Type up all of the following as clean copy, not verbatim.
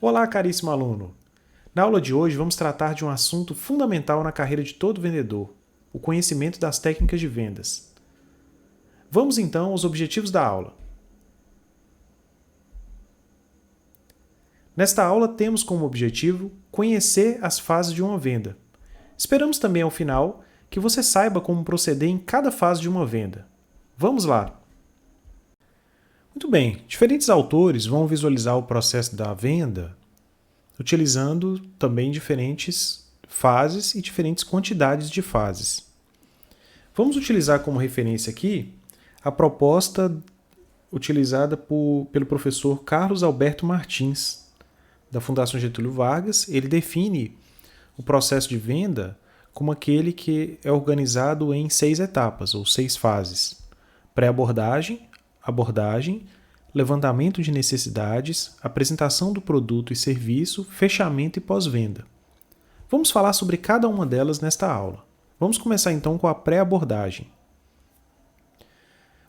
Olá, caríssimo aluno! Na aula de hoje vamos tratar de um assunto fundamental na carreira de todo vendedor, o conhecimento das técnicas de vendas. Vamos então aos objetivos da aula. Nesta aula temos como objetivo conhecer as fases de uma venda. Esperamos também ao final que você saiba como proceder em cada fase de uma venda. Vamos lá! Muito bem, diferentes autores vão visualizar o processo da venda utilizando também diferentes fases e diferentes quantidades de fases. Vamos utilizar como referência aqui a proposta utilizada pelo professor Carlos Alberto Martins, da Fundação Getúlio Vargas. Ele define o processo de venda como aquele que é organizado em 6 etapas, ou 6 fases: pré-abordagem, abordagem, levantamento de necessidades, apresentação do produto e serviço, fechamento e pós-venda. Vamos falar sobre cada uma delas nesta aula. Vamos começar então com a pré-abordagem.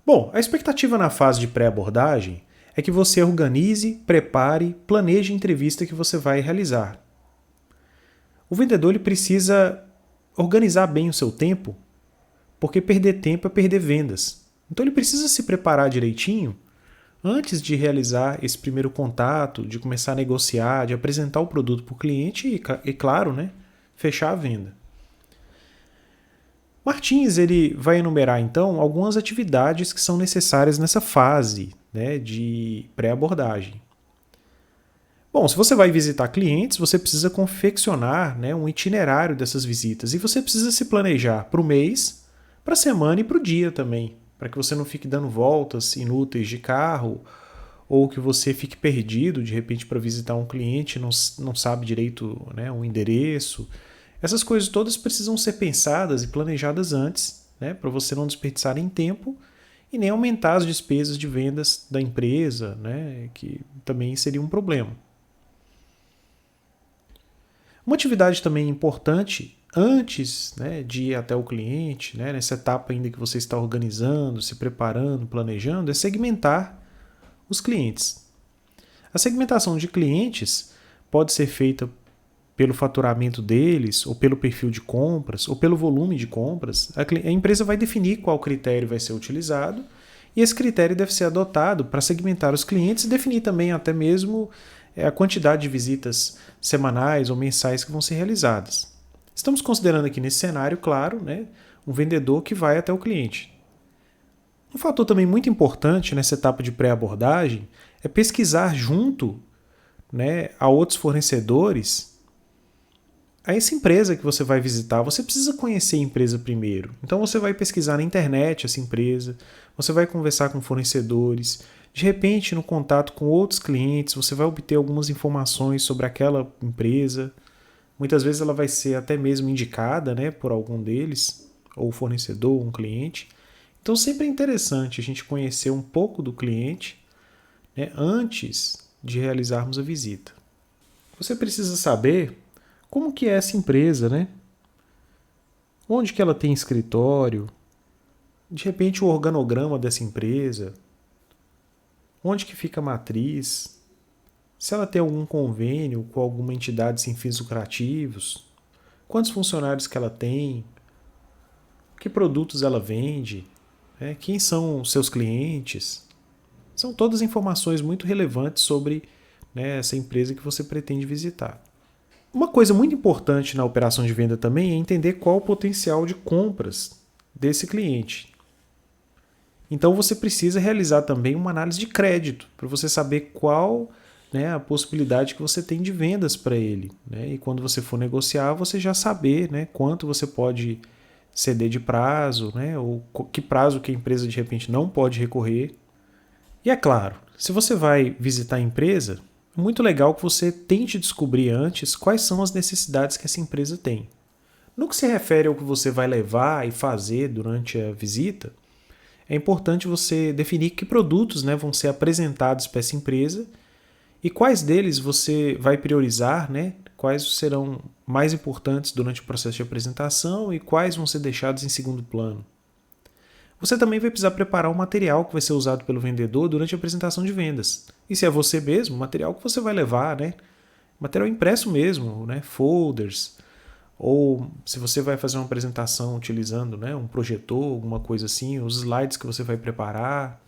Bom, a expectativa na fase de pré-abordagem é que você organize, prepare, planeje a entrevista que você vai realizar. O vendedor ele precisa organizar bem o seu tempo, porque perder tempo é perder vendas. Então ele precisa se preparar direitinho antes de realizar esse primeiro contato, de começar a negociar, de apresentar o produto para o cliente e claro, fechar a venda. Martins ele vai enumerar então algumas atividades que são necessárias nessa fase de pré-abordagem. Bom, se você vai visitar clientes, você precisa confeccionar um itinerário dessas visitas e você precisa se planejar para o mês, para a semana e para o dia também, para que você não fique dando voltas inúteis de carro ou que você fique perdido de repente para visitar um cliente e não sabe direito o endereço. Essas coisas todas precisam ser pensadas e planejadas antes, para você não desperdiçar nem tempo e nem aumentar as despesas de vendas da empresa, que também seria um problema. Uma atividade também importante antes de ir até o cliente, nessa etapa ainda que você está organizando, se preparando, planejando, é segmentar os clientes. A segmentação de clientes pode ser feita pelo faturamento deles, ou pelo perfil de compras, ou pelo volume de compras. A empresa vai definir qual critério vai ser utilizado e esse critério deve ser adotado para segmentar os clientes e definir também até mesmo a quantidade de visitas semanais ou mensais que vão ser realizadas. Estamos considerando aqui nesse cenário, claro, um vendedor que vai até o cliente. Um fator também muito importante nessa etapa de pré-abordagem é pesquisar junto a outros fornecedores a essa empresa que você vai visitar. Você precisa conhecer a empresa primeiro. Então você vai pesquisar na internet essa empresa, você vai conversar com fornecedores. De repente, no contato com outros clientes, você vai obter algumas informações sobre aquela empresa. Muitas vezes ela vai ser até mesmo indicada por algum deles, ou fornecedor, ou um cliente. Então sempre é interessante a gente conhecer um pouco do cliente antes de realizarmos a visita. Você precisa saber como que é essa empresa, onde que ela tem escritório, de repente o organograma dessa empresa, onde que fica a matriz, se ela tem algum convênio com alguma entidade sem fins lucrativos, quantos funcionários que ela tem, que produtos ela vende, quem são os seus clientes. São todas informações muito relevantes sobre essa empresa que você pretende visitar. Uma coisa muito importante na operação de venda também é entender qual o potencial de compras desse cliente. Então você precisa realizar também uma análise de crédito para você saber qual a possibilidade que você tem de vendas para ele. E quando você for negociar, você já saber quanto você pode ceder de prazo, ou que prazo que a empresa de repente não pode recorrer. E é claro, se você vai visitar a empresa, é muito legal que você tente descobrir antes quais são as necessidades que essa empresa tem. No que se refere ao que você vai levar e fazer durante a visita, é importante você definir que produtos vão ser apresentados para essa empresa e quais deles você vai priorizar, quais serão mais importantes durante o processo de apresentação e quais vão ser deixados em segundo plano. Você também vai precisar preparar o material que vai ser usado pelo vendedor durante a apresentação de vendas. E se é você mesmo, o material que você vai levar, Material impresso mesmo, né? Folders, ou se você vai fazer uma apresentação utilizando, né, um projetor, alguma coisa assim, os slides que você vai preparar.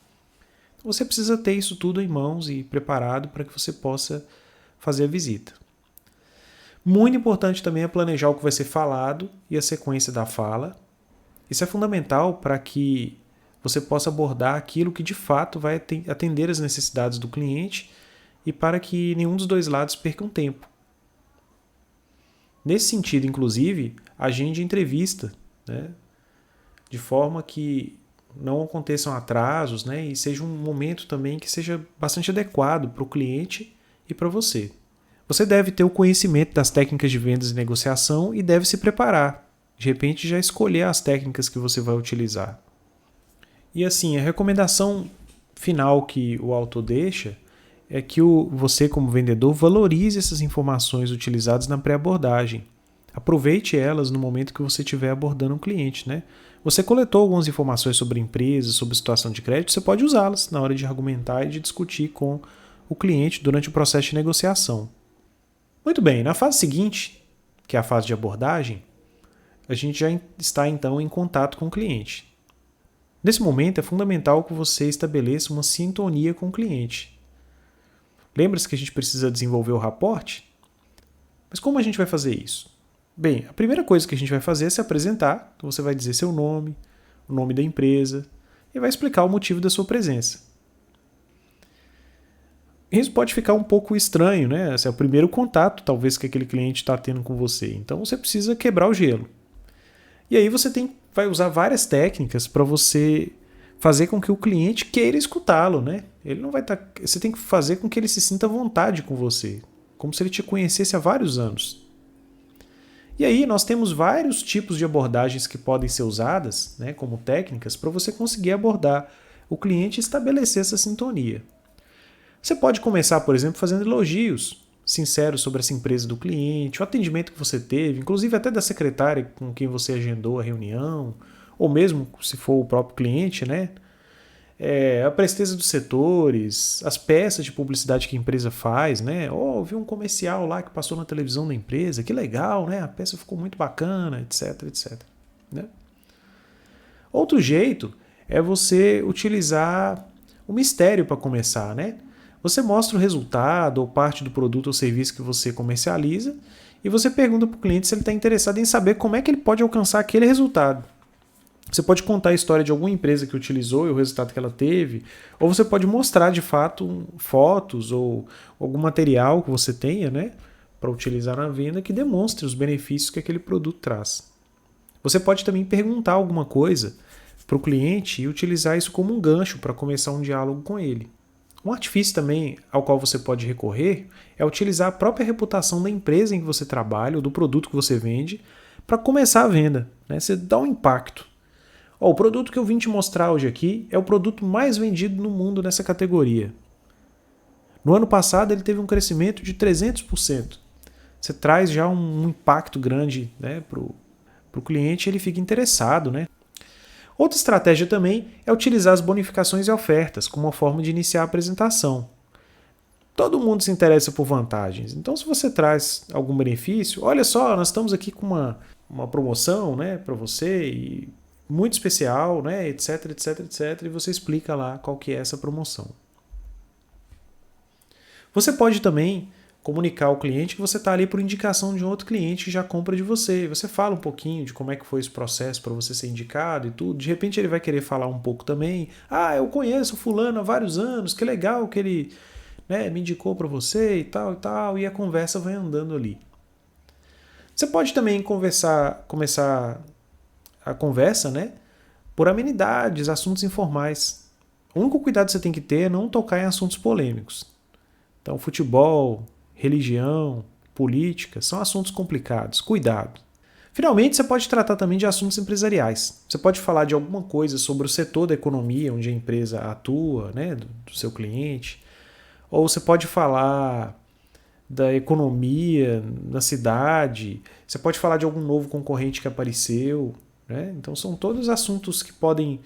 Você precisa ter isso tudo em mãos e preparado para que você possa fazer a visita. Muito importante também é planejar o que vai ser falado e a sequência da fala. Isso é fundamental para que você possa abordar aquilo que de fato vai atender às necessidades do cliente e para que nenhum dos dois lados percam tempo. Nesse sentido, inclusive, agende entrevista, né, de forma que não aconteçam atrasos, né, e seja um momento também que seja bastante adequado para o cliente e para você. Você deve ter o conhecimento das técnicas de vendas e negociação e deve se preparar. De repente, já escolher as técnicas que você vai utilizar. E assim, a recomendação final que o autor deixa é que você, como vendedor, valorize essas informações utilizadas na pré-abordagem. Aproveite elas no momento que você estiver abordando um cliente, né? Você coletou algumas informações sobre a empresa, sobre a situação de crédito, você pode usá-las na hora de argumentar e de discutir com o cliente durante o processo de negociação. Muito bem, na fase seguinte, que é a fase de abordagem, a gente já está então em contato com o cliente. Nesse momento é fundamental que você estabeleça uma sintonia com o cliente. Lembra-se que a gente precisa desenvolver o rapport? Mas como a gente vai fazer isso? Bem, a primeira coisa que a gente vai fazer é se apresentar. Então você vai dizer seu nome, o nome da empresa e vai explicar o motivo da sua presença. Isso pode ficar um pouco estranho, né? Esse é o primeiro contato, talvez, que aquele cliente está tendo com você. Então você precisa quebrar o gelo. E aí você vai usar várias técnicas para você fazer com que o cliente queira escutá-lo, né? Ele não vai você tem que fazer com que ele se sinta à vontade com você, como se ele te conhecesse há vários anos. E aí nós temos vários tipos de abordagens que podem ser usadas, né, como técnicas, para você conseguir abordar o cliente e estabelecer essa sintonia. Você pode começar, por exemplo, fazendo elogios sinceros sobre essa empresa do cliente, o atendimento que você teve, inclusive até da secretária com quem você agendou a reunião, ou mesmo se for o próprio cliente, né? A presteza dos setores, as peças de publicidade que a empresa faz, né? Vi um comercial lá que passou na televisão da empresa, que legal, né? A peça ficou muito bacana, etc, etc. Né? Outro jeito é você utilizar o mistério para começar, né? Você mostra o resultado ou parte do produto ou serviço que você comercializa e você pergunta para o cliente se ele está interessado em saber como é que ele pode alcançar aquele resultado. Você pode contar a história de alguma empresa que utilizou e o resultado que ela teve, ou você pode mostrar de fato fotos ou algum material que você tenha, né, para utilizar na venda que demonstre os benefícios que aquele produto traz. Você pode também perguntar alguma coisa para o cliente e utilizar isso como um gancho para começar um diálogo com ele. Um artifício também ao qual você pode recorrer é utilizar a própria reputação da empresa em que você trabalha ou do produto que você vende para começar a venda, né? Você dá um impacto. O produto que eu vim te mostrar hoje aqui é o produto mais vendido no mundo nessa categoria. No ano passado ele teve um crescimento de 300%. Você traz já um impacto grande, né, para o cliente e ele fica interessado, né? Outra estratégia também é utilizar as bonificações e ofertas como uma forma de iniciar a apresentação. Todo mundo se interessa por vantagens. Então, se você traz algum benefício, olha só, nós estamos aqui com uma promoção, né, para você, e muito especial, né, etc, etc, etc, e você explica lá qual que é essa promoção. Você pode também comunicar ao cliente que você está ali por indicação de um outro cliente que já compra de você. Você fala um pouquinho de como é que foi esse processo para você ser indicado e tudo. De repente ele vai querer falar um pouco também. Eu conheço o fulano há vários anos, que legal que ele, né, me indicou para você e tal, e a conversa vai andando ali. Você pode também começar a conversa, né, por amenidades, assuntos informais. O único cuidado que você tem que ter é não tocar em assuntos polêmicos. Então, futebol, religião, política, são assuntos complicados. Cuidado. Finalmente, você pode tratar também de assuntos empresariais. Você pode falar de alguma coisa sobre o setor da economia onde a empresa atua, né, do seu cliente. Ou você pode falar da economia na cidade. Você pode falar de algum novo concorrente que apareceu. Né? Então, são todos assuntos que podem,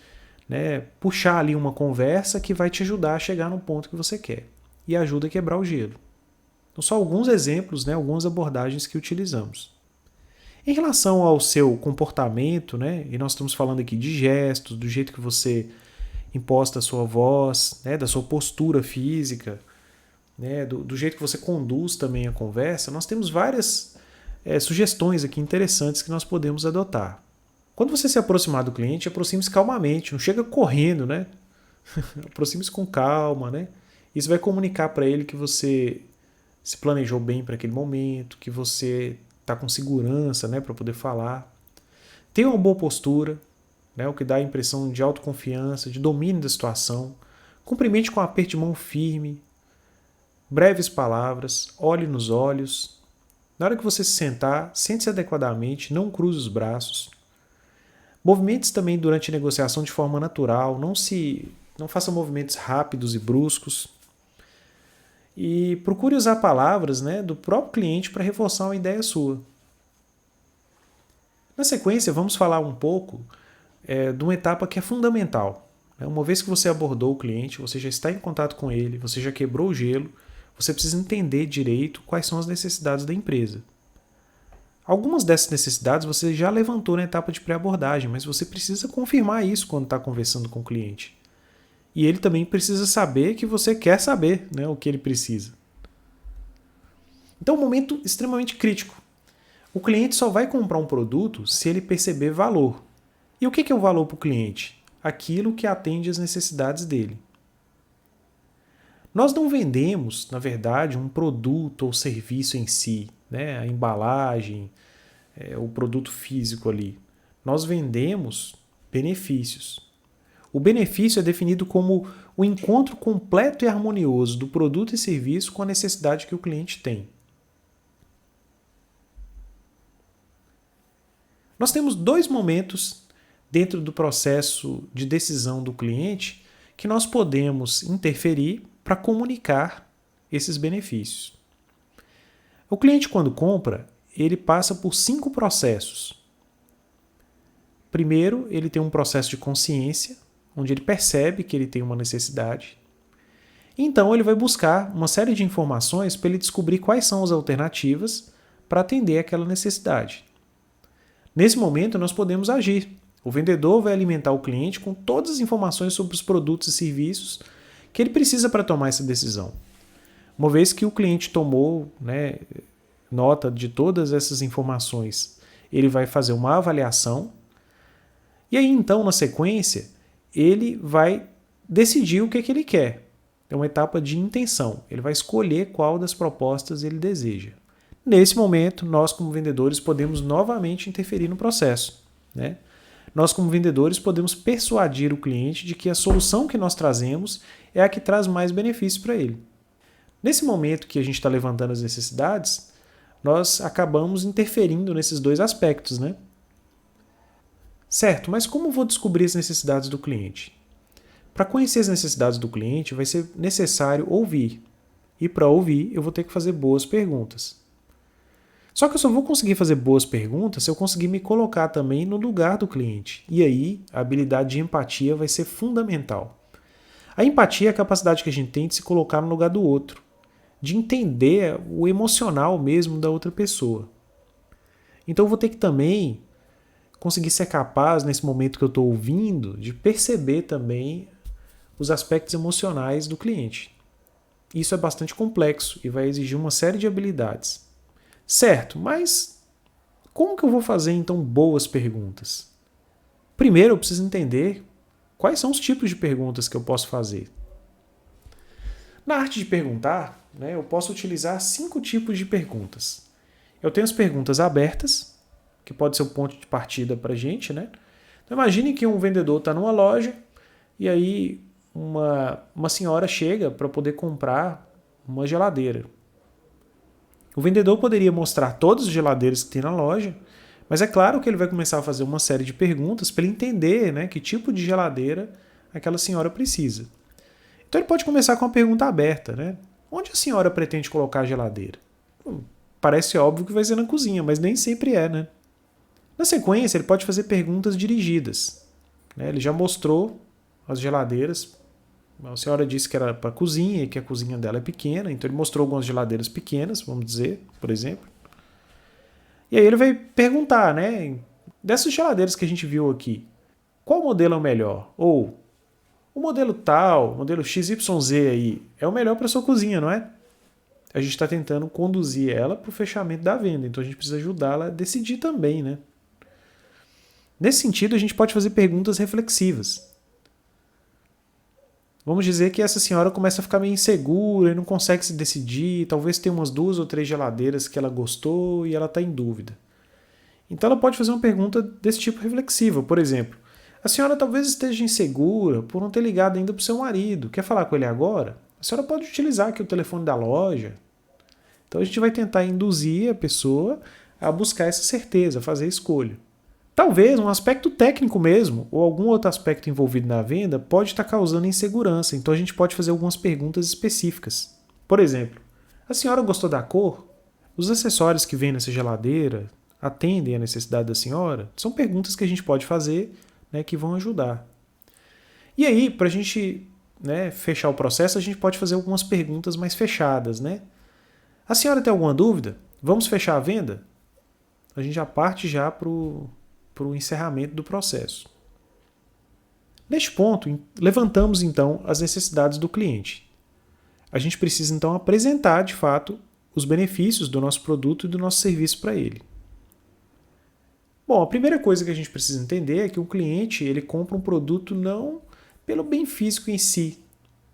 né, puxar ali uma conversa que vai te ajudar a chegar no ponto que você quer. E ajuda a quebrar o gelo. Então, só alguns exemplos, né, algumas abordagens que utilizamos. Em relação ao seu comportamento, né, e nós estamos falando aqui de gestos, do jeito que você imposta a sua voz, né, da sua postura física, né, do jeito que você conduz também a conversa, nós temos várias sugestões aqui interessantes que nós podemos adotar. Quando você se aproximar do cliente, aproxime-se calmamente, não chega correndo, né? Aproxime-se com calma, né? Isso vai comunicar para ele que você se planejou bem para aquele momento, que você está com segurança, né, para poder falar. Tenha uma boa postura, né, o que dá a impressão de autoconfiança, de domínio da situação. Cumprimente com um aperto de mão firme, breves palavras, olhe nos olhos. Na hora que você se sentar, sente-se adequadamente, não cruze os braços. Movimente-se também durante a negociação de forma natural, não faça movimentos rápidos e bruscos. E procure usar palavras, né, do próprio cliente para reforçar uma ideia sua. Na sequência, vamos falar um pouco de uma etapa que é fundamental. Uma vez que você abordou o cliente, você já está em contato com ele, você já quebrou o gelo, você precisa entender direito quais são as necessidades da empresa. Algumas dessas necessidades você já levantou na etapa de pré-abordagem, mas você precisa confirmar isso quando está conversando com o cliente. E ele também precisa saber que você quer saber, né, o que ele precisa. Então, um momento extremamente crítico. O cliente só vai comprar um produto se ele perceber valor. E o que é o valor para o cliente? Aquilo que atende às necessidades dele. Nós não vendemos, na verdade, um produto ou serviço em si, né? A embalagem, o produto físico ali. Nós vendemos benefícios. O benefício é definido como o encontro completo e harmonioso do produto e serviço com a necessidade que o cliente tem. Nós temos dois momentos dentro do processo de decisão do cliente que nós podemos interferir para comunicar esses benefícios. O cliente, quando compra, ele passa por 5 processos. Primeiro, ele tem um processo de consciência, onde ele percebe que ele tem uma necessidade. Então, ele vai buscar uma série de informações para ele descobrir quais são as alternativas para atender aquela necessidade. Nesse momento, nós podemos agir. O vendedor vai alimentar o cliente com todas as informações sobre os produtos e serviços que ele precisa para tomar essa decisão. Uma vez que o cliente tomou, né, nota de todas essas informações, ele vai fazer uma avaliação e aí então, na sequência, ele vai decidir o que ele quer. É uma etapa de intenção. Ele vai escolher qual das propostas ele deseja. Nesse momento, nós como vendedores podemos novamente interferir no processo, né? Nós como vendedores podemos persuadir o cliente de que a solução que nós trazemos é a que traz mais benefício para ele. Nesse momento que a gente está levantando as necessidades, nós acabamos interferindo nesses dois aspectos, né? Certo, mas como eu vou descobrir as necessidades do cliente? Para conhecer as necessidades do cliente, vai ser necessário ouvir. E para ouvir, eu vou ter que fazer boas perguntas. Só que eu só vou conseguir fazer boas perguntas se eu conseguir me colocar também no lugar do cliente. E aí, a habilidade de empatia vai ser fundamental. A empatia é a capacidade que a gente tem de se colocar no lugar do outro, de entender o emocional mesmo da outra pessoa. Então eu vou ter que também conseguir ser capaz, nesse momento que eu estou ouvindo, de perceber também os aspectos emocionais do cliente. Isso é bastante complexo e vai exigir uma série de habilidades. Certo, mas como que eu vou fazer então boas perguntas? Primeiro eu preciso entender quais são os tipos de perguntas que eu posso fazer. Na arte de perguntar, né, eu posso utilizar 5 tipos de perguntas. Eu tenho as perguntas abertas, que pode ser o ponto de partida para a gente, né? Então imagine que um vendedor está numa loja e aí uma senhora chega para poder comprar uma geladeira. O vendedor poderia mostrar todas as geladeiras que tem na loja, mas é claro que ele vai começar a fazer uma série de perguntas para ele entender, né, que tipo de geladeira aquela senhora precisa. Então ele pode começar com uma pergunta aberta, né? Onde a senhora pretende colocar a geladeira? Parece óbvio que vai ser na cozinha, mas nem sempre é, né? Na sequência, ele pode fazer perguntas dirigidas, né? Ele já mostrou as geladeiras A senhora disse que era para cozinha e que a cozinha dela é pequena, então ele mostrou algumas geladeiras pequenas, vamos dizer, por exemplo. E aí ele vai perguntar, né? Dessas geladeiras que a gente viu aqui, qual modelo é o melhor? Ou o modelo tal, o modelo XYZ aí, é o melhor para sua cozinha, não é? A gente está tentando conduzir ela para o fechamento da venda, então a gente precisa ajudá-la a decidir também, né? Nesse sentido, a gente pode fazer perguntas reflexivas. Vamos dizer que essa senhora começa a ficar meio insegura e não consegue se decidir, talvez tenha umas 2 ou 3 geladeiras que ela gostou e ela está em dúvida. Então ela pode fazer uma pergunta desse tipo reflexiva, por exemplo, a senhora talvez esteja insegura por não ter ligado ainda para o seu marido, quer falar com ele agora? A senhora pode utilizar aqui o telefone da loja. Então a gente vai tentar induzir a pessoa a buscar essa certeza, a fazer a escolha. Talvez um aspecto técnico mesmo, ou algum outro aspecto envolvido na venda, pode estar causando insegurança, então a gente pode fazer algumas perguntas específicas. Por exemplo, a senhora gostou da cor? Os acessórios que vêm nessa geladeira atendem à necessidade da senhora? São perguntas que a gente pode fazer, né, que vão ajudar. E aí, para a gente, né, fechar o processo, a gente pode fazer algumas perguntas mais fechadas, né? A senhora tem alguma dúvida? Vamos fechar a venda? A gente já parte já para o encerramento do processo. Neste ponto, levantamos então as necessidades do cliente. A gente precisa então apresentar de fato os benefícios do nosso produto e do nosso serviço para ele. Bom, a primeira coisa que a gente precisa entender é que o cliente ele compra um produto não pelo bem físico em si,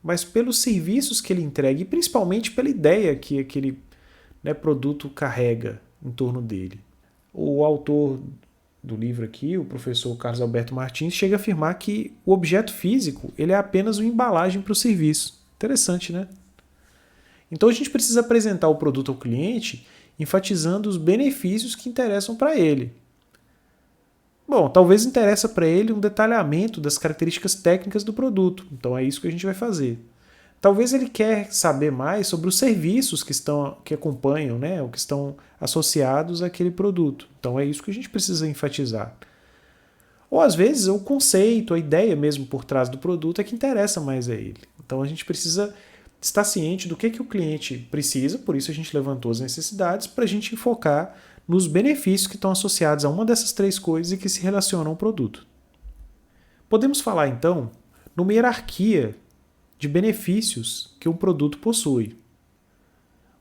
mas pelos serviços que ele entrega e principalmente pela ideia que aquele, né, produto carrega em torno dele. O autor do livro aqui, o professor Carlos Alberto Martins, chega a afirmar que o objeto físico ele é apenas uma embalagem para o serviço. Interessante, né? Então a gente precisa apresentar o produto ao cliente enfatizando os benefícios que interessam para ele. Bom, talvez interessa para ele um detalhamento das características técnicas do produto, então é isso que a gente vai fazer. Talvez ele quer saber mais sobre os serviços que acompanham, né, ou que estão associados àquele produto. Então é isso que a gente precisa enfatizar. Ou às vezes o conceito, a ideia mesmo por trás do produto é que interessa mais a ele. Então a gente precisa estar ciente do que o cliente precisa, por isso a gente levantou as necessidades, para a gente focar nos benefícios que estão associados a uma dessas 3 coisas e que se relacionam ao produto. Podemos falar então numa hierarquia de benefícios que um produto possui.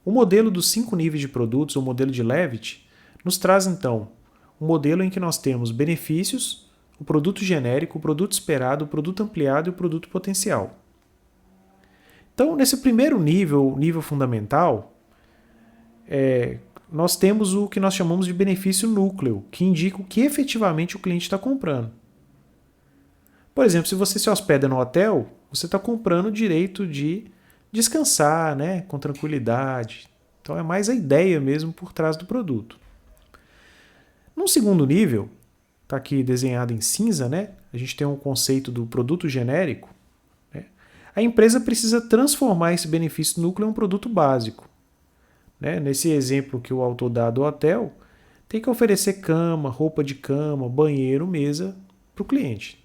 O modelo dos 5 níveis de produtos, ou modelo de Levitt, nos traz então um modelo em que nós temos benefícios, o produto genérico, o produto esperado, o produto ampliado e o produto potencial. Então, nesse primeiro nível, nível fundamental, nós temos o que nós chamamos de benefício núcleo, que indica o que efetivamente o cliente está comprando. Por exemplo, se você se hospeda no hotel, você está comprando o direito de descansar, né, com tranquilidade. Então é mais a ideia mesmo por trás do produto. Num segundo nível, está aqui desenhado em cinza, né, a gente tem um conceito do produto genérico. Né, a empresa precisa transformar esse benefício núcleo em um produto básico. Né, nesse exemplo que o autor dá do hotel, tem que oferecer cama, roupa de cama, banheiro, mesa para o cliente.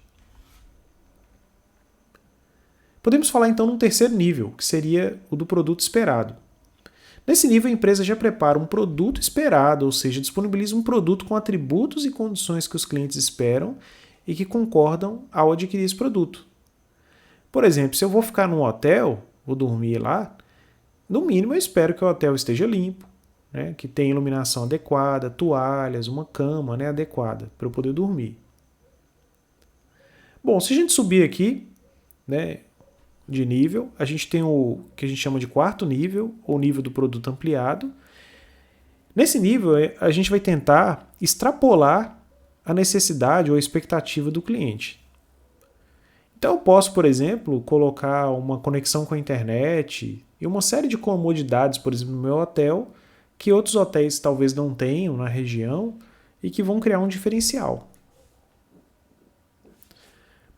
Podemos falar então num terceiro nível, que seria o do produto esperado. Nesse nível, a empresa já prepara um produto esperado, ou seja, disponibiliza um produto com atributos e condições que os clientes esperam e que concordam ao adquirir esse produto. Por exemplo, se eu vou ficar num hotel, vou dormir lá, no mínimo eu espero que o hotel esteja limpo, né, que tenha iluminação adequada, toalhas, uma cama, né, adequada para eu poder dormir. Bom, se a gente subir aqui, né, de nível, a gente tem o que a gente chama de quarto nível, ou nível do produto ampliado. Nesse nível, a gente vai tentar extrapolar a necessidade ou a expectativa do cliente. Então eu posso, por exemplo, colocar uma conexão com a internet e uma série de comodidades, por exemplo, no meu hotel, que outros hotéis talvez não tenham na região e que vão criar um diferencial.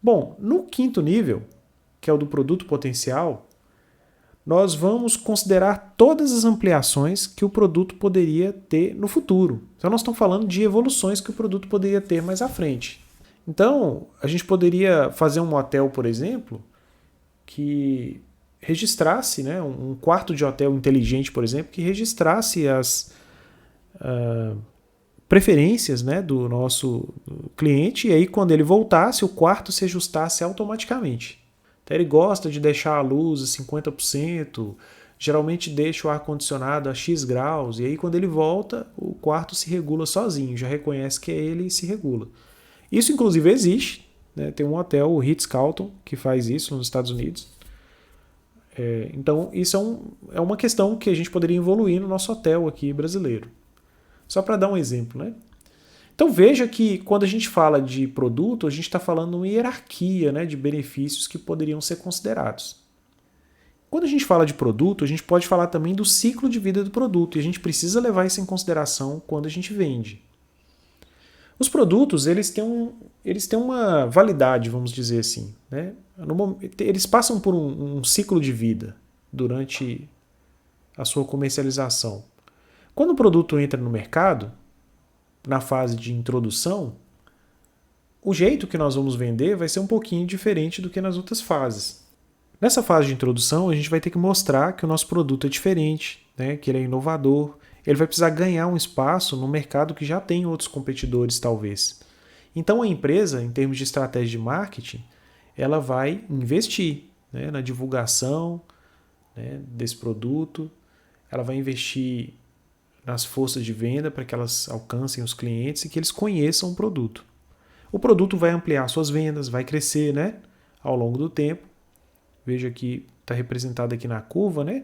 Bom, no quinto nível, que é o do produto potencial, nós vamos considerar todas as ampliações que o produto poderia ter no futuro. Então nós estamos falando de evoluções que o produto poderia ter mais à frente. Então, a gente poderia fazer um hotel, por exemplo, que registrasse, né, um quarto de hotel inteligente, por exemplo, que registrasse as preferências, né, do nosso cliente, e aí quando ele voltasse, o quarto se ajustasse automaticamente. Então, ele gosta de deixar a luz a 50%, geralmente deixa o ar-condicionado a X graus, e aí quando ele volta, o quarto se regula sozinho, já reconhece que é ele e se regula. Isso inclusive existe, né? Tem um hotel, o Ritz-Carlton, que faz isso nos Estados Unidos. Então isso é uma questão que a gente poderia evoluir no nosso hotel aqui brasileiro. Só para dar um exemplo, né? Então veja que quando a gente fala de produto, a gente está falando uma hierarquia, né, de benefícios que poderiam ser considerados. Quando a gente fala de produto, a gente pode falar também do ciclo de vida do produto, e a gente precisa levar isso em consideração quando a gente vende. Os produtos, eles têm uma validade, vamos dizer assim, né? Eles passam por um ciclo de vida durante a sua comercialização. Quando o produto entra no mercado, na fase de introdução, o jeito que nós vamos vender vai ser um pouquinho diferente do que nas outras fases. Nessa fase de introdução, a gente vai ter que mostrar que o nosso produto é diferente, né, que ele é inovador. Ele vai precisar ganhar um espaço no mercado que já tem outros competidores, talvez. Então, a empresa, em termos de estratégia de marketing, ela vai investir, né, na divulgação, né, desse produto, ela vai investir nas forças de venda para que elas alcancem os clientes e que eles conheçam o produto. O produto vai ampliar suas vendas, vai crescer, né, ao longo do tempo. Veja que está representado aqui na curva, né,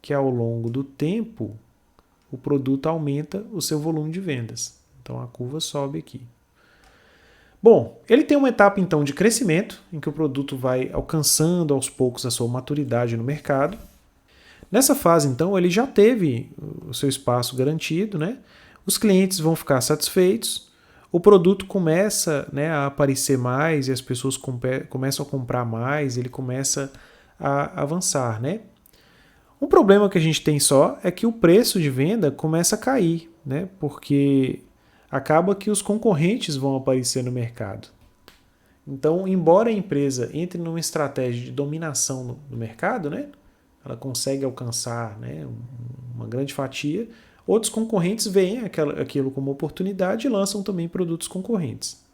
que ao longo do tempo o produto aumenta o seu volume de vendas. Então a curva sobe aqui. Bom, ele tem uma etapa então de crescimento, em que o produto vai alcançando aos poucos a sua maturidade no mercado. Nessa fase, então, ele já teve o seu espaço garantido, né? Os clientes vão ficar satisfeitos, o produto começa, né, a aparecer mais e as pessoas começam a comprar mais, ele começa a avançar, né? Um problema que a gente tem só é que o preço de venda começa a cair, né? Porque acaba que os concorrentes vão aparecer no mercado. Então, embora a empresa entre numa estratégia de dominação no mercado, né? Ela consegue alcançar, né, uma grande fatia, outros concorrentes veem aquilo como oportunidade e lançam também produtos concorrentes.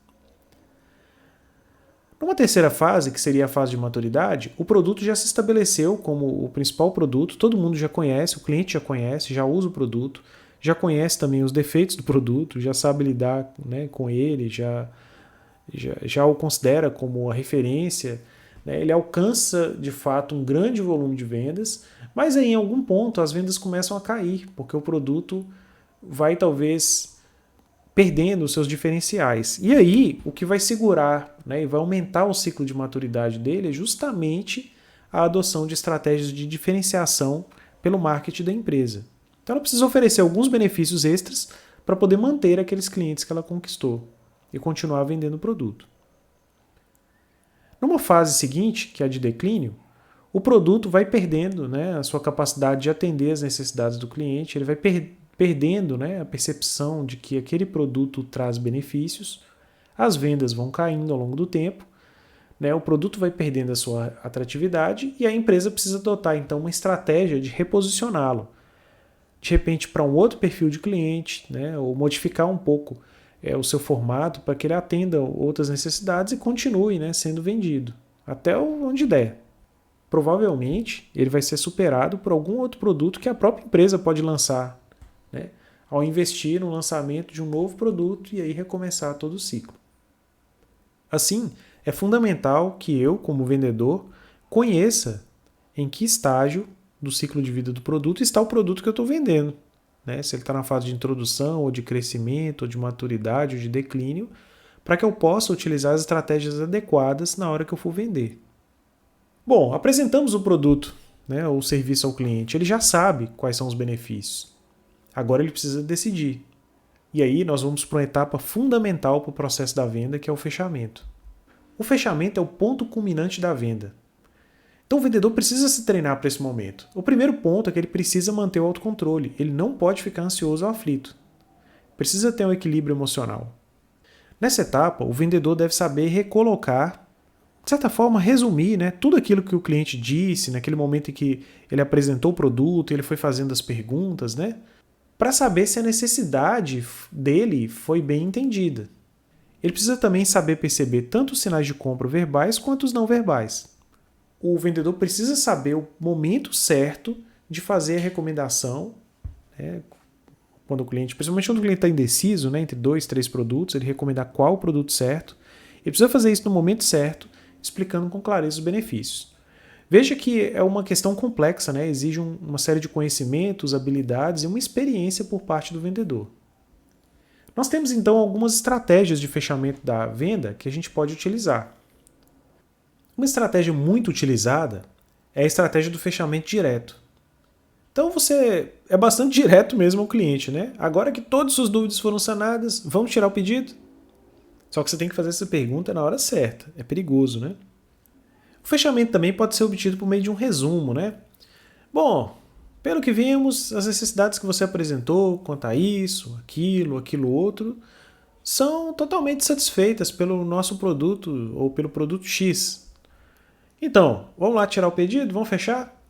Numa terceira fase, que seria a fase de maturidade, o produto já se estabeleceu como o principal produto, todo mundo já conhece, o cliente já conhece, já usa o produto, já conhece também os defeitos do produto, já sabe lidar, né, com ele, já o considera como a referência, né? Ele alcança de fato um grande volume de vendas, mas aí, em algum ponto as vendas começam a cair, porque o produto vai talvez perdendo os seus diferenciais. E aí, o que vai segurar, né, e vai aumentar o ciclo de maturidade dele é justamente a adoção de estratégias de diferenciação pelo marketing da empresa. Então ela precisa oferecer alguns benefícios extras para poder manter aqueles clientes que ela conquistou e continuar vendendo o produto. Numa fase seguinte, que é a de declínio, o produto vai perdendo, né, a sua capacidade de atender as necessidades do cliente, ele vai perdendo, né, a percepção de que aquele produto traz benefícios, as vendas vão caindo ao longo do tempo, né, o produto vai perdendo a sua atratividade e a empresa precisa adotar então uma estratégia de reposicioná-lo, de repente para um outro perfil de cliente, né, ou modificar um pouco o seu formato para que ele atenda outras necessidades e continue, né, sendo vendido, até onde der. Provavelmente ele vai ser superado por algum outro produto que a própria empresa pode lançar, né, ao investir no lançamento de um novo produto e aí recomeçar todo o ciclo. Assim, é fundamental que eu, como vendedor, conheça em que estágio do ciclo de vida do produto está o produto que eu estou vendendo. Né? Se ele está na fase de introdução, ou de crescimento, ou de maturidade, ou de declínio, para que eu possa utilizar as estratégias adequadas na hora que eu for vender. Bom, apresentamos o produto, né, ou o serviço ao cliente, ele já sabe quais são os benefícios. Agora ele precisa decidir. E aí nós vamos para uma etapa fundamental para o processo da venda, que é o fechamento. O fechamento é o ponto culminante da venda. Então o vendedor precisa se treinar para esse momento. O primeiro ponto é que ele precisa manter o autocontrole. Ele não pode ficar ansioso ou aflito. Precisa ter um equilíbrio emocional. Nessa etapa, o vendedor deve saber recolocar de certa forma, resumir, né, tudo aquilo que o cliente disse naquele momento em que ele apresentou o produto e ele foi fazendo as perguntas, né, para saber se a necessidade dele foi bem entendida. Ele precisa também saber perceber tanto os sinais de compra verbais quanto os não verbais. O vendedor precisa saber o momento certo de fazer a recomendação, né, quando o cliente, principalmente quando o cliente está indeciso, né, entre 2, 3 produtos, ele recomendar qual o produto certo. Ele precisa fazer isso no momento certo, explicando com clareza os benefícios. Veja que é uma questão complexa, né? Exige uma série de conhecimentos, habilidades e uma experiência por parte do vendedor. Nós temos então algumas estratégias de fechamento da venda que a gente pode utilizar. Uma estratégia muito utilizada é a estratégia do fechamento direto. Então você é bastante direto mesmo ao cliente, né? Agora que todas as suas dúvidas foram sanadas, vamos tirar o pedido? Só que você tem que fazer essa pergunta na hora certa. É perigoso, né? O fechamento também pode ser obtido por meio de um resumo, né? Bom, pelo que vimos, as necessidades que você apresentou quanto a isso, aquilo outro, são totalmente satisfeitas pelo nosso produto ou pelo produto X. Então, vamos lá tirar o pedido? Vamos fechar?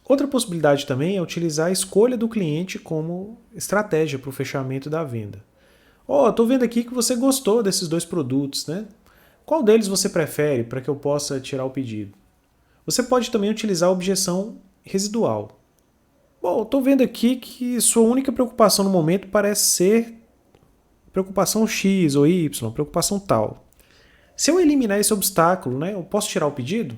Outra possibilidade também é utilizar a escolha do cliente como estratégia para o fechamento da venda. Estou vendo aqui que você gostou desses 2 produtos, né? Qual deles você prefere para que eu possa tirar o pedido? Você pode também utilizar a objeção residual. Bom, estou vendo aqui que sua única preocupação no momento parece ser preocupação X ou Y, preocupação tal. Se eu eliminar esse obstáculo, né, eu posso tirar o pedido?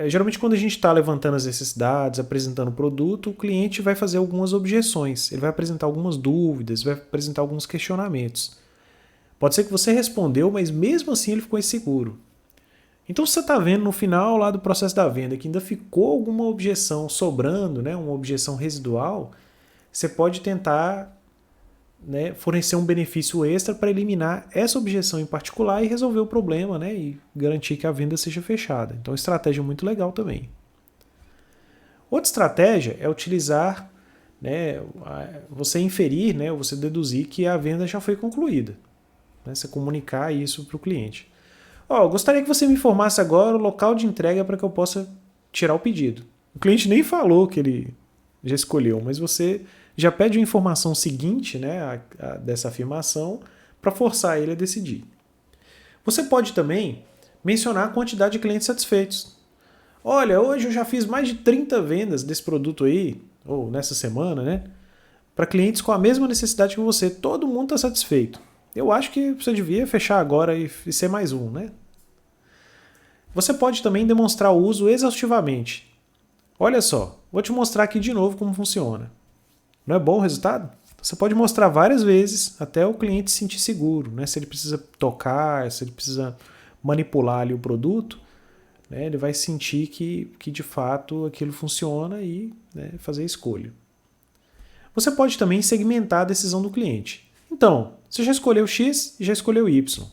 Geralmente quando a gente está levantando as necessidades, apresentando o produto, o cliente vai fazer algumas objeções, ele vai apresentar algumas dúvidas, vai apresentar alguns questionamentos. Pode ser que você respondeu, mas mesmo assim ele ficou inseguro. Então se você está vendo no final lá do processo da venda que ainda ficou alguma objeção sobrando, né, uma objeção residual, você pode tentar, né, fornecer um benefício extra para eliminar essa objeção em particular e resolver o problema, né, e garantir que a venda seja fechada. Então, estratégia muito legal também. Outra estratégia é utilizar, né, você inferir, né, ou você deduzir que a venda já foi concluída. Né, você comunicar isso para o cliente. Gostaria que você me informasse agora o local de entrega para que eu possa tirar o pedido. O cliente nem falou que ele já escolheu, mas você já pede a informação seguinte, né, dessa afirmação para forçar ele a decidir. Você pode também mencionar a quantidade de clientes satisfeitos. Olha, hoje eu já fiz mais de 30 vendas desse produto aí, ou nessa semana, né, para clientes com a mesma necessidade que você. Todo mundo está satisfeito. Eu acho que você devia fechar agora e ser mais um, né? Você pode também demonstrar o uso exaustivamente. Olha só, vou te mostrar aqui de novo como funciona. Não é bom o resultado? Você pode mostrar várias vezes até o cliente se sentir seguro, né? Se ele precisa tocar, se ele precisa manipular ali o produto, né? Ele vai sentir que de fato aquilo funciona e, né, fazer a escolha. Você pode também segmentar a decisão do cliente. Então, você já escolheu X e já escolheu Y.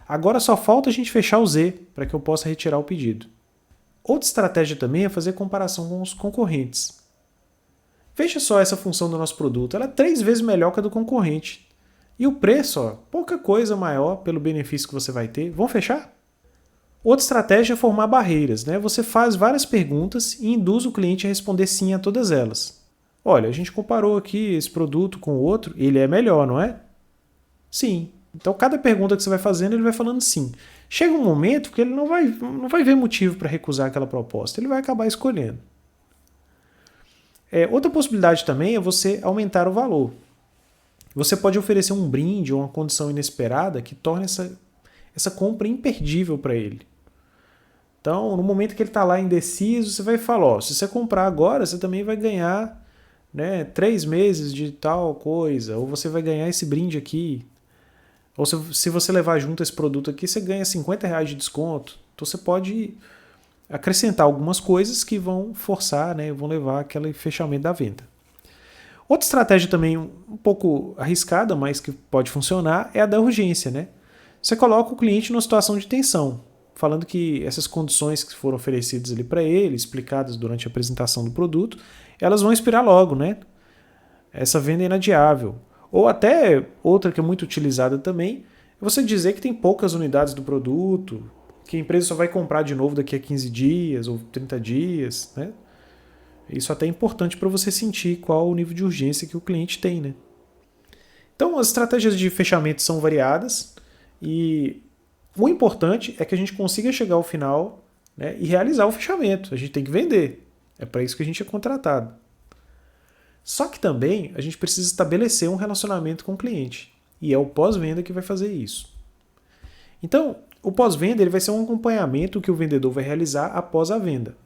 Agora só falta a gente fechar o Z para que eu possa retirar o pedido. Outra estratégia também é fazer comparação com os concorrentes. Veja só essa função do nosso produto, ela é 3 vezes melhor que a do concorrente. E o preço, pouca coisa maior pelo benefício que você vai ter. Vamos fechar? Outra estratégia é formar barreiras, né? Você faz várias perguntas e induz o cliente a responder sim a todas elas. Olha, a gente comparou aqui esse produto com o outro, ele é melhor, não é? Sim. Então, cada pergunta que você vai fazendo, ele vai falando sim. Chega um momento que ele não vai ver motivo para recusar aquela proposta, ele vai acabar escolhendo. Outra possibilidade também é você aumentar o valor. Você pode oferecer um brinde ou uma condição inesperada que torne essa compra imperdível para ele. Então, no momento que ele está lá indeciso, você vai falar, se você comprar agora, você também vai ganhar, né, 3 meses de tal coisa, ou você vai ganhar esse brinde aqui. Ou se você levar junto esse produto aqui, você ganha R$50 de desconto. Então você pode acrescentar algumas coisas que vão forçar, né, vão levar aquele fechamento da venda. Outra estratégia também um pouco arriscada, mas que pode funcionar, é a da urgência, né? Você coloca o cliente numa situação de tensão, falando que essas condições que foram oferecidas ali para ele, explicadas durante a apresentação do produto, elas vão expirar logo, né? Essa venda é inadiável. Ou até outra que é muito utilizada também, É você dizer que tem poucas unidades do produto, que a empresa só vai comprar de novo daqui a 15 dias ou 30 dias, né? Isso até é importante para você sentir qual o nível de urgência que o cliente tem, né? Então, as estratégias de fechamento são variadas e o importante é que a gente consiga chegar ao final, né, e realizar o fechamento. A gente tem que vender. É para isso que a gente é contratado. Só que também a gente precisa estabelecer um relacionamento com o cliente. E é o pós-venda que vai fazer isso. Então, o pós-venda ele vai ser um acompanhamento que o vendedor vai realizar após a venda.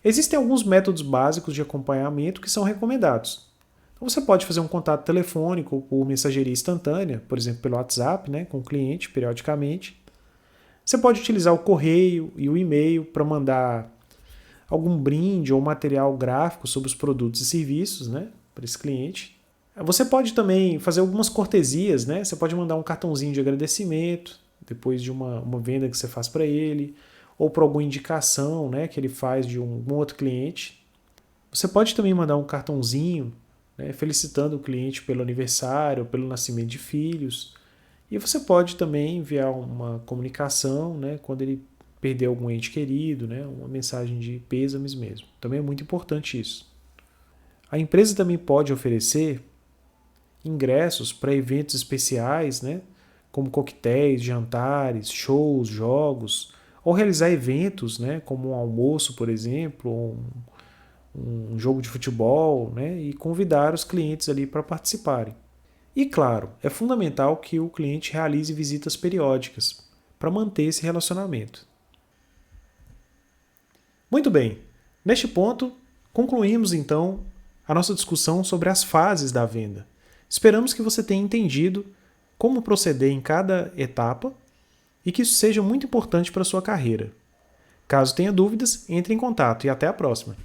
Existem alguns métodos básicos de acompanhamento que são recomendados. Então, você pode fazer um contato telefônico ou por mensageria instantânea, por exemplo, pelo WhatsApp, né, com o cliente periodicamente. Você pode utilizar o correio e o e-mail para mandar algum brinde ou material gráfico sobre os produtos e serviços, né, para esse cliente. Você pode também fazer algumas cortesias, né? Você pode mandar um cartãozinho de agradecimento depois de uma venda que você faz para ele, ou por alguma indicação, né, que ele faz de um outro cliente. Você pode também mandar um cartãozinho, né, felicitando o cliente pelo aniversário, pelo nascimento de filhos. E você pode também enviar uma comunicação, né, quando ele perder algum ente querido, né, uma mensagem de pêsames mesmo. Também é muito importante isso. A empresa também pode oferecer ingressos para eventos especiais, né, como coquetéis, jantares, shows, jogos, ou realizar eventos, né, como um almoço, por exemplo, ou um jogo de futebol, né, e convidar os clientes ali para participarem. E claro, é fundamental que o cliente realize visitas periódicas para manter esse relacionamento. Muito bem, neste ponto, concluímos então a nossa discussão sobre as fases da venda. Esperamos que você tenha entendido como proceder em cada etapa e que isso seja muito importante para a sua carreira. Caso tenha dúvidas, entre em contato e até a próxima.